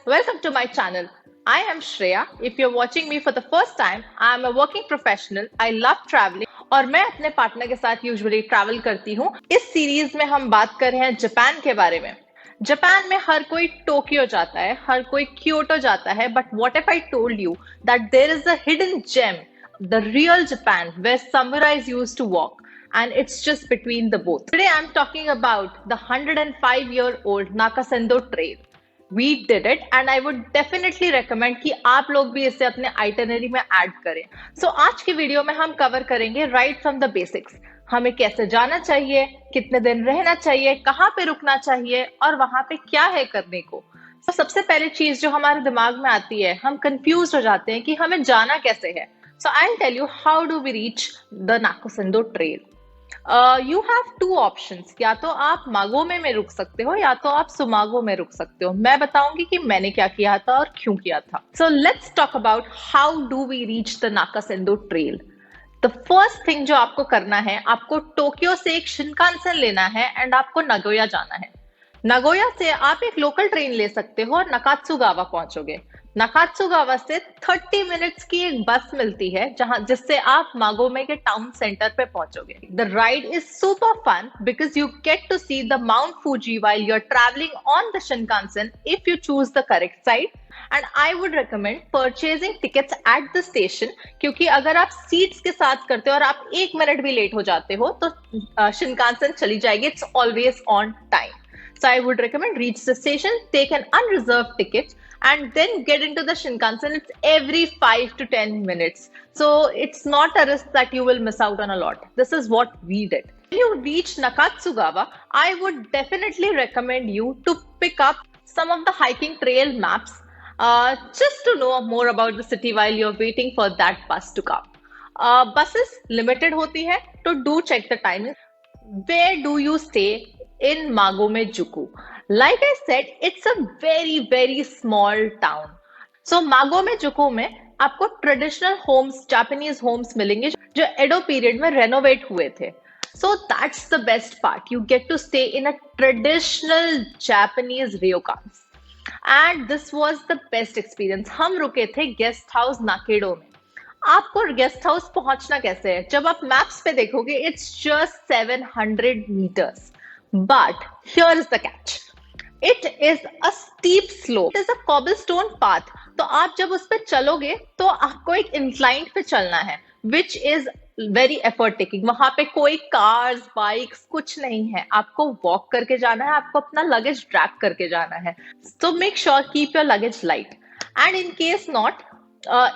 Welcome to my channel. I am Shreya. If you're watching me for the first time, I am a working professional. I love traveling और मैं अपने partner के साथ usually travel करती हूँ। इस series में हम बात कर रहे हैं जापान के बारे में। जापान में हर कोई टोक्यो जाता है, हर कोई क्योटो जाता है, but what if I told you that there is a hidden gem, the real Japan, where samurais used to walk, and it's just between the both. Today I'm talking about the 105-year-old Nakasendo Trail. We did it and I would definitely recommend कि आप लोग भी इसे अपने itinerary में add करें. So आज की वीडियो में हम कवर करेंगे राइट फ्रॉम द बेसिक्स. हमें कैसे जाना चाहिए, कितने दिन रहना चाहिए, कहाँ पे रुकना चाहिए और वहां पे क्या है करने को. तो सबसे पहले चीज जो हमारे दिमाग में आती है, हम कंफ्यूज हो जाते हैं कि हमें जाना कैसे है. So I'll tell you how do we reach the Nakasendo Trail. You have two options. या तो आप मागोमे में रुक सकते हो या तो आप सुमागो में रुक सकते हो. मैं बताऊंगी कि मैंने क्या किया था और क्यों किया था. So let's talk about how do we reach the Nakasendo trail. The first thing जो आपको करना है, आपको टोक्यो से एक शिनकानसेन लेना है एंड आपको नगोया जाना है. नगोया से आप एक लोकल ट्रेन ले सकते हो और नकात्सुगावा पहुंचोगे. नकात्सुगावा से 30 मिनट्स की एक बस मिलती है जिससे आप मागोमे के टाउन सेंटर पे पहुंचोगे. The ride is super fun because you get to see the Mount Fuji while you are travelling on the Shinkansen if you choose the correct side. And I would recommend purchasing tickets at the station, क्योंकि अगर आप seats के साथ करते हो और आप 1 minute भी लेट हो जाते हो तो शिनकानसेन चली जाएगी. It's always on time. So I would recommend reach the station, take an unreserved ticket, and then get into the Shinkansen. It's every 5 to 10 minutes. So it's not a risk that you will miss out on a lot. This is what we did. When you reach Nakatsugawa, I would definitely recommend you to pick up some of the hiking trail maps, just to know more about the city while you're waiting for that bus to come. Buses limited hoti hai, so do check the timing. Where do you stay in Magome-juku? Like I said, it's a very very small town. So Magome-juku में आपको traditional Holmes, Japanese Holmes मिलेंगे जो एडो period में renovate हुए थे. So that's the best part. You get to stay in a traditional Japanese ryokans. And this was the best experience. हम रुके थे गेस्ट हाउस नाकेडो में. आपको गेस्ट हाउस पहुंचना कैसे है? जब आप मैप्स पे देखोगे, it's just 700 meters. But here is the catch. It is a steep slope. It is a cobblestone path. तो आप जब उस पे चलोगे तो आपको एक इंक्लाइंड पे चलना है, which is very effort taking. वहां पे कोई कार्स, बाइक्स कुछ नहीं है. आपको वॉक करके जाना है, आपको अपना लगेज ड्रैग करके जाना है. So make sure keep your luggage light. And in case not,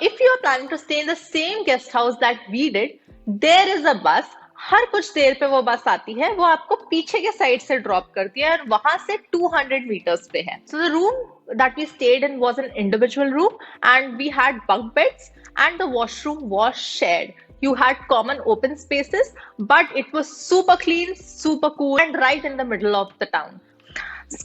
if you are planning to stay in the same guest house that we did, there is a bus. हर कुछ देर पे वो बस आती है, वो आपको पीछे के साइड से ड्रॉप करती है और वहां से 200 meters पे है. So the room that we stayed in was an individual room and we had bunk beds and the washroom was shared. You had common open spaces, but it was super clean, super cool and right in the middle of the town.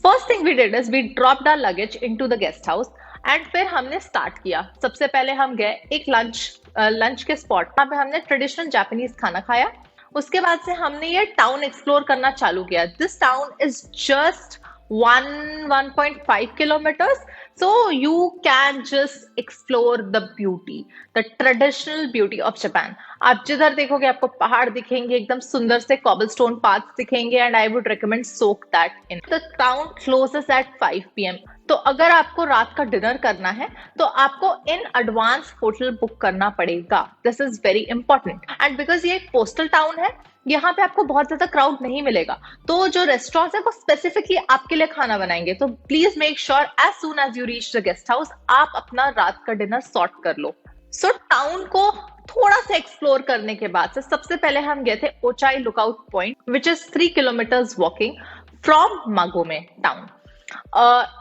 First thing we did is we dropped our luggage into the guest house and फिर हमने start किया. सबसे पहले हम गए एक lunch के spot. वहाँ पे हमने ट्रेडिशनल जापानीज खाना खाया. उसके बाद से हमने ये टाउन एक्सप्लोर करना चालू किया. This town is just 1.5 kilometers, so you can just explore the beauty, the traditional beauty of Japan. आप जिधर देखोगे आपको पहाड़ दिखेंगे, एकदम सुंदर से cobblestone paths दिखेंगे, and I would recommend soak that in. The town closes at 5 p.m. तो अगर आपको रात का डिनर करना है तो आपको इन एडवांस होटल बुक करना पड़ेगा. This is very important. And because ये एक कोस्टल टाउन है, यहाँ पे आपको बहुत ज्यादा क्राउड नहीं मिलेगा, तो जो रेस्टोरेंट्स है वो स्पेसिफिकली आपके लिए खाना बनाएंगे. तो please make sure as soon as you reach the guest house आप अपना रात का डिनर सॉर्ट कर लो. सो टाउन को थोड़ा सा एक्सप्लोर करने के बाद से सबसे पहले हम गए थे Ochai lookout point, which is 3 kilometers walking from Magome town.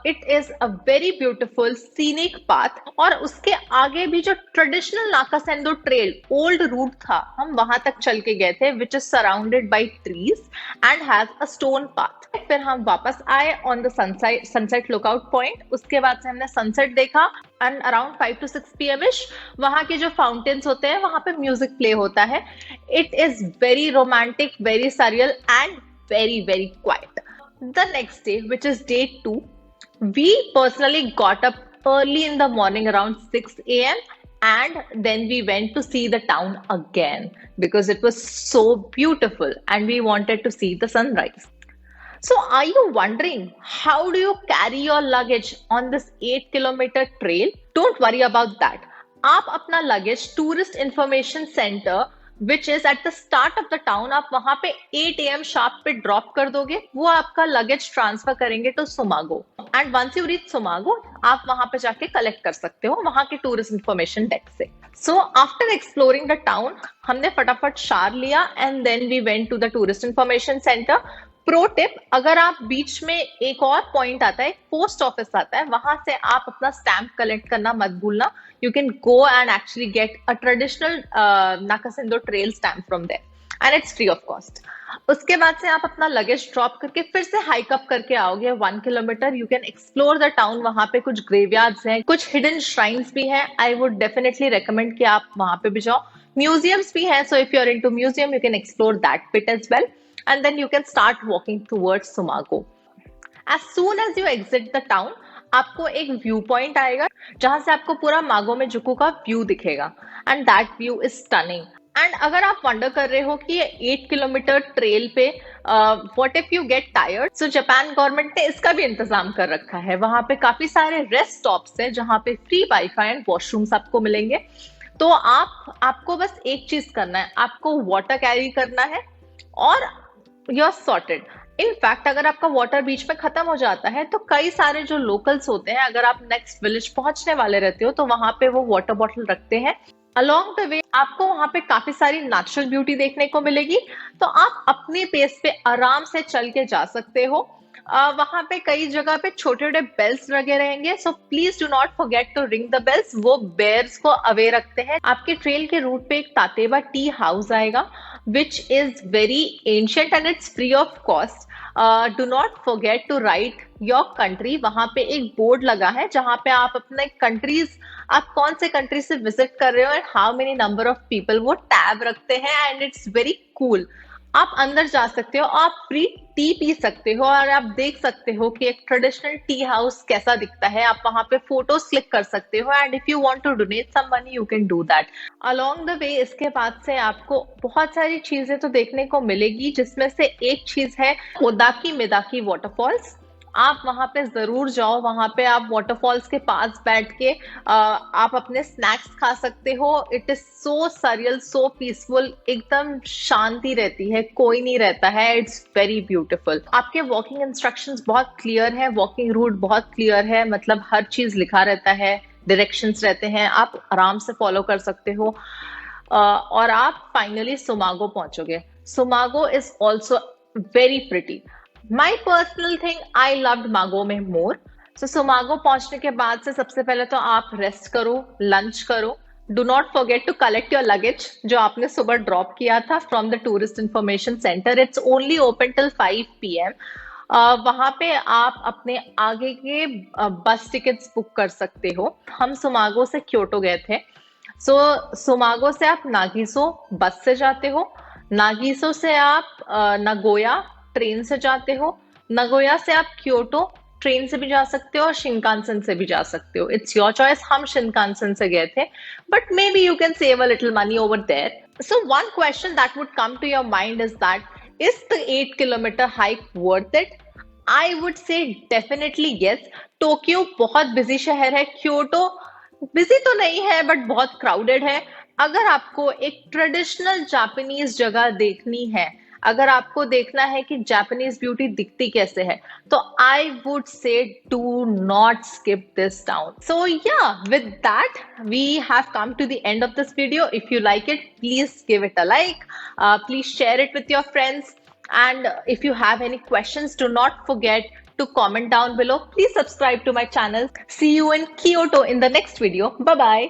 It is a very beautiful scenic path और उसके आगे भी जो traditional Nakasendo trail old route था, हम वहां तक चल के गए थे, which is surrounded by trees and has a stone path. फिर हम वापस आए on the sunset lookout point. उसके बाद से हमने सनसेट देखा एंड अराउंड 5 to 6 p.m. वहां के जो फाउंटेन्स होते हैं वहां पे म्यूजिक प्ले होता है. It is very romantic, very surreal and very very quiet. The next day, which is day 2, We personally got up early in the morning around 6 a.m. and then we went to see the town again because it was so beautiful and we wanted to see the sunrise. So, are you wondering how do you carry your luggage on this 8 kilometer trail? Don't worry about that. आप अपना luggage tourist information center which is at the start of the town आप वहां पे 8 a.m. sharp पे drop कर दोगे, वो आपका luggage transfer करेंगे to Sumago. And once you reach Sumago, आप वहां पे जाके collect कर सकते हो वहां के tourist information desk से. So after exploring the town, हमने फटाफट शार लिया and then we went to the tourist information center. Pro tip, अगर आप बीच में एक और पॉइंट आता है, पोस्ट ऑफिस आता है, वहां से आप अपना स्टैम्प कलेक्ट करना मत भूलना. You can go and actually get a traditional Nakasendo trail stamp from there and it's free of cost. उसके बाद से आप अपना लगेज ड्रॉप करके फिर से हाइक अप करके आओगे 1 kilometre. You can explore the town. वहां पे कुछ ग्रेवयार्ड्स हैं, कुछ हिडन श्राइन्स भी हैं. आई वुड डेफिनेटली रिकमेंड कि आप वहां पे भी जाओ. म्यूजियम्स भी हैं, so if you are into museum you can explore that bit as well. And then you can start walking towards Sumago. As soon as you exit the town, आपको एक व्यू पॉइंट आएगा जहां से आपको पूरा मागो में जुकू का व्यू दिखेगा and that view is stunning. And अगर आप वंडर कर रहे हो कि ये 8 किलोमीटर ट्रेल पे what if you get tired, so Japan government ने इसका भी इंतजाम कर रखा है. वहां पे काफी सारे रेस्ट स्टॉप्स हैं जहां पे फ्री वाईफाई एंड वॉशरूम्स आपको मिलेंगे. तो आपको बस एक चीज करना है, आपको वाटर कैरी करना है और यू आर सॉर्टेड. इनफैक्ट अगर आपका वाटर बीच में खत्म हो जाता है तो कई सारे जो लोकल्स होते हैं, अगर आप नेक्स्ट विलेज पहुंचने वाले रहते हो तो वहां पे वो वाटर बॉटल रखते हैं. अलोंग द वे आपको वहां पे काफी सारी नेचुरल ब्यूटी देखने को मिलेगी, तो आप अपने पेस पे आराम से चल के जा सकते हो. वहां पे कई जगह पे छोटे छोटे बेल्स लगे रहेंगे, so please do not forget to ring the bells. वो बेयर्स को अवे रखते हैं. आपके ट्रेल के रूट पे एक तातेबा टी हाउस आएगा which is very ancient and it's free of cost. Do not forget to write your country. वहां पे एक बोर्ड लगा है जहां पे आप अपने कंट्रीज, आप कौन से कंट्री से विजिट कर रहे हो and how many number of people, वो टैब रखते हैं एंड इट्स वेरी कूल. आप अंदर जा सकते हो, आप फ्री टी पी सकते हो और आप देख सकते हो कि एक ट्रेडिशनल टी हाउस कैसा दिखता है. आप वहां पे फोटोज क्लिक कर सकते हो and if you want to donate some money you can do that. Along the way इसके बाद से आपको बहुत सारी चीजें तो देखने को मिलेगी, जिसमें से एक चीज है ओदाकी मेदाकी वाटरफॉल्स. आप वहां पे जरूर जाओ. वहां पे आप वाटरफॉल्स के पास बैठ के आप अपने स्नैक्स खा सकते हो. It is so surreal, so peaceful. एकदम शांति रहती है, कोई नहीं रहता है. It's very beautiful. आपके वॉकिंग इंस्ट्रक्शंस बहुत क्लियर है, वॉकिंग रूट बहुत क्लियर है, मतलब हर चीज लिखा रहता है, डायरेक्शंस रहते हैं, आप आराम से फॉलो कर सकते हो. और आप फाइनली सुमागो पहुंचोगे. Tsumago is also very pretty. My personal thing, I loved Mago में more. So Sumago पहुंचने के बाद से सबसे पहले तो आप रेस्ट करो, लंच करो. Do not forget to collect your luggage जो आपने सुबह ड्रॉप किया था from the tourist information center. It's only open till 5 p.m. वहां पे आप अपने आगे के बस टिकट्स बुक कर सकते हो. हम सुमागो से क्योटो गए थे. सो सुमागो से आप नागिसो बस से जाते हो. नागिसो से आप नगोया ट्रेन से जाते हो. नगोया से आप क्योटो ट्रेन से भी जा सकते हो और शिनकानसेन से भी जा सकते हो. It's your choice. हम शिनकानसेन से गए थे, but maybe you can save a little money over there. So one question that would come to your mind is that, is the 8 kilometre hike worth it? I would say definitely yes. Tokyo बहुत busy शहर है, Kyoto busy तो नहीं है but बहुत crowded है. अगर आपको एक ट्रेडिशनल जापानीज जगह देखनी है, अगर आपको देखना है कि जापानीज ब्यूटी दिखती कैसे है, तो I would say do not skip this town. So yeah, with that we have come to the end of this video. If you like it, please give it a like, please share it with your friends, and if you have any questions, do not forget to comment down below. Please subscribe to my channel. See you in Kyoto in the next video. Bye bye.